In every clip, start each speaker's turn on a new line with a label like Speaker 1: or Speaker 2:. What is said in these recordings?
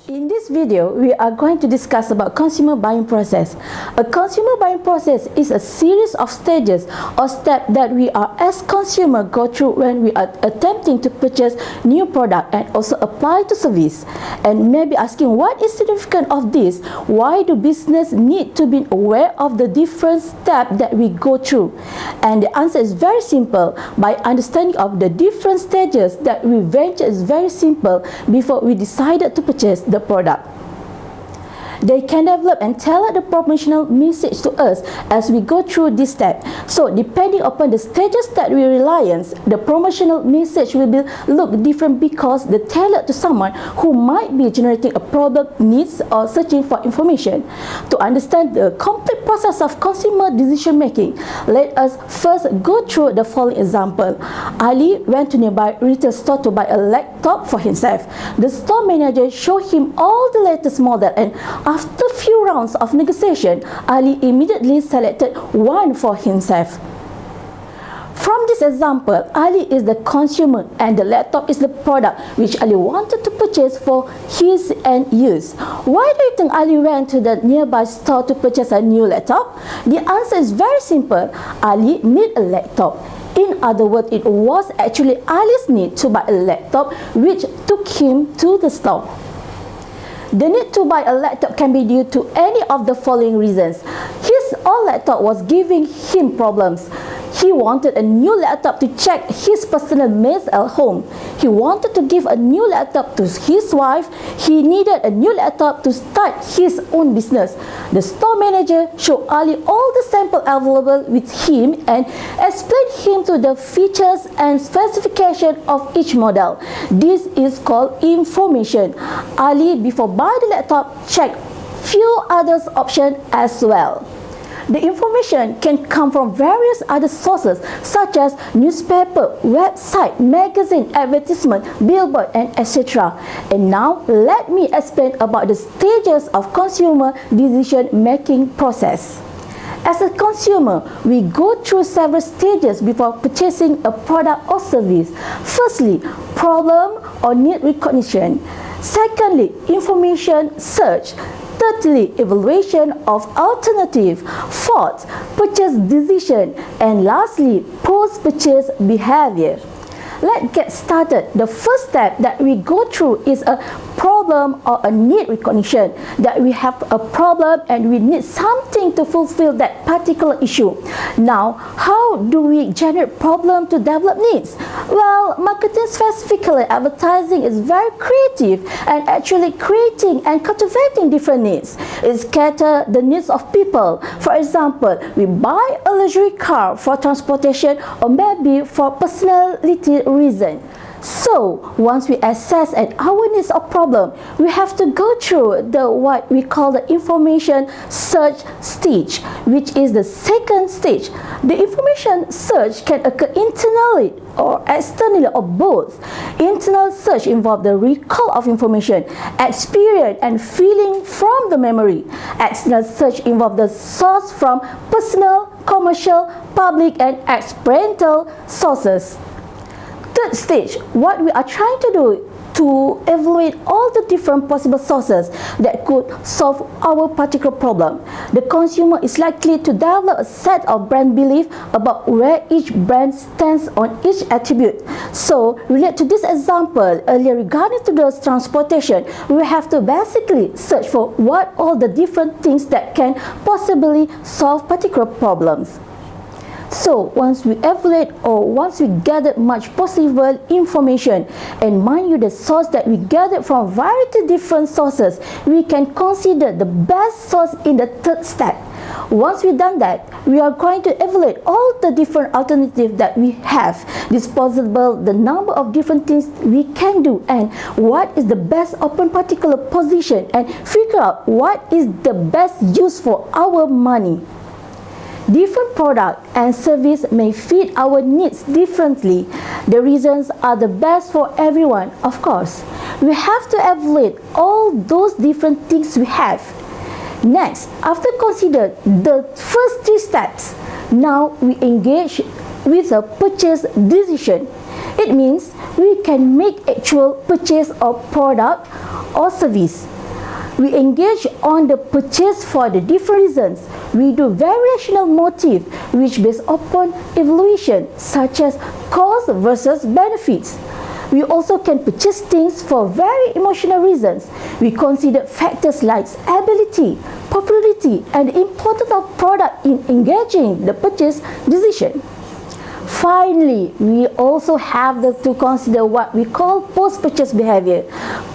Speaker 1: In this video, we are going to discuss about consumer buying process. A consumer buying process is a series of stages or steps that we are as consumer go through when we are attempting to purchase new product and also apply to service. And maybe asking what is significant of this? Why do business need to be aware of the different steps that we go through? And the answer is very simple. By understanding of the different stages that we venture is very simple before we decided to purchase the product. They can develop and tailor the promotional message to us as we go through this step. So depending upon the stages that we rely on, the promotional message will look different because they tailored to someone who might be generating a product needs or searching for information. To understand the complete process of consumer decision making, let us first go through the following example. Ali went to nearby retail store to buy a laptop for himself. The store manager showed him all the latest model, and after a few rounds of negotiation, Ali immediately selected one for himself. From this example, Ali is the consumer and the laptop is the product which Ali wanted to purchase for his end use. Why do you think Ali went to the nearby store to purchase a new laptop? The answer is very simple. Ali needed a laptop. In other words, it was actually Ali's need to buy a laptop which took him to the store. The need to buy a laptop can be due to any of the following reasons. His old laptop was giving him problems. He wanted a new laptop to check his personal mails at home. He wanted to give a new laptop to his wife. He needed a new laptop to start his own business. The store manager showed Ali all the samples available with him and explained him to the features and specification of each model. This is called information. Ali, before buying the laptop, checked few other options as well. The information can come from various other sources such as newspaper, website, magazine, advertisement, billboard, and etc. And now let me explain about the stages of consumer decision-making process. As a consumer, we go through several stages before purchasing a product or service. Firstly, problem or need recognition. Secondly, information search. Thirdly, evaluation of alternative. Fourth, purchase decision. And lastly, post-purchase behavior. Let's get started. The first step that we go through is a problem or a need recognition. That we have a problem and we need something to fulfill that particular issue. Now, how do we generate problem to develop needs? Well, marketing, specifically advertising, is very creative and actually creating and cultivating different needs. It caters the needs of people. For example, we buy a luxury car for transportation or maybe for personality reason. So, once we assess our needs or problem, we have to go through what we call the information search stage, which is the second stage. The information search can occur internally or externally or both. Internal search involves the recall of information, experience and feeling from the memory. External search involves the source from personal, commercial, public and experiential sources. Third stage, what we are trying to do to evaluate all the different possible sources that could solve our particular problem. The consumer is likely to develop a set of brand belief about where each brand stands on each attribute. So, related to this example earlier regarding to the transportation, we have to basically search for what all the different things that can possibly solve particular problems. So, once we evaluate or once we gather much possible information, and mind you the source that we gathered from variety different sources, we can consider the best source in the third step. Once we've done that, we are going to evaluate all the different alternatives that we have, disposable, the number of different things we can do, and what is the best open particular position, and figure out what is the best use for our money. Different product and service may fit our needs differently. The reasons are the best for everyone, of course. We have to evaluate all those different things we have. Next, after consider the first three steps, now we engage with a purchase decision. It means we can make actual purchase of product or service. We engage on the purchase for the different reasons. We do variational motive which based upon evaluation such as cost versus benefits. We also can purchase things for very emotional reasons. We consider factors like ability, popularity, and the importance of product in engaging the purchase decision. Finally, we also have to consider what we call post-purchase behavior.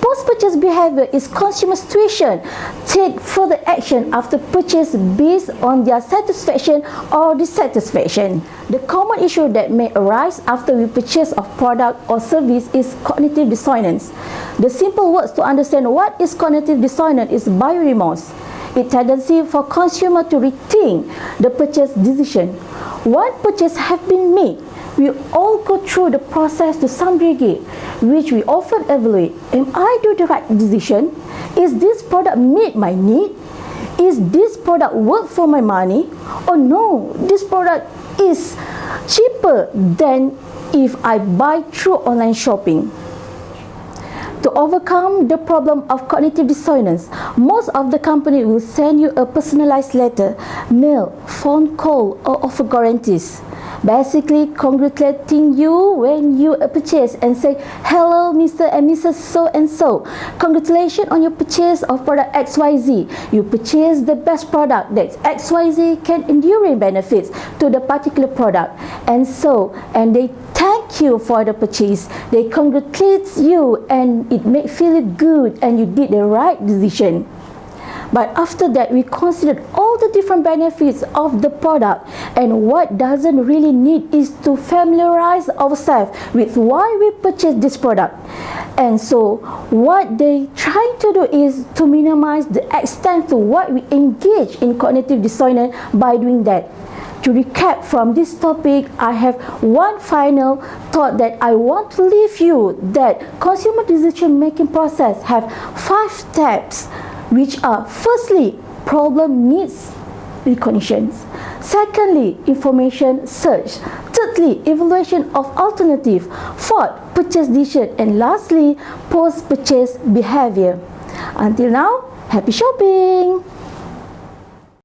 Speaker 1: Post-purchase behavior is consumer situation take further action after purchase based on their satisfaction or dissatisfaction. The common issue that may arise after we purchase a product or service is cognitive dissonance. The simple words to understand what is cognitive dissonance is bioremorse. It's tendency for consumer to rethink the purchase decision. Once purchase have been made, we all go through the process to some degree, which we often evaluate. Am I doing the right decision? Is this product meet my need? Is this product worth for my money? Or no, this product is cheaper than if I buy through online shopping. To overcome the problem of cognitive dissonance, most of the company will send you a personalized letter, mail, phone call, or offer guarantees. Basically congratulating you when you purchase and say, hello Mr. and Mrs. So-and-so. Congratulations on your purchase of product XYZ. You purchase the best product that XYZ can enduring benefits to the particular product. And they thank you for the purchase. They congratulate you and it make feel good and you did the right decision. But after that, we considered all the different benefits of the product, and what doesn't really need is to familiarize ourselves with why we purchased this product. And so what they trying to do is to minimize the extent to what we engage in cognitive dissonance by doing that. To recap from this topic, I have one final thought that I want to leave you, that consumer decision making process have 5 steps, which are: firstly, problem needs recognition; secondly, information search; thirdly, evaluation of alternative; fourth, purchase decision; and lastly, post-purchase behavior. Until now, happy shopping!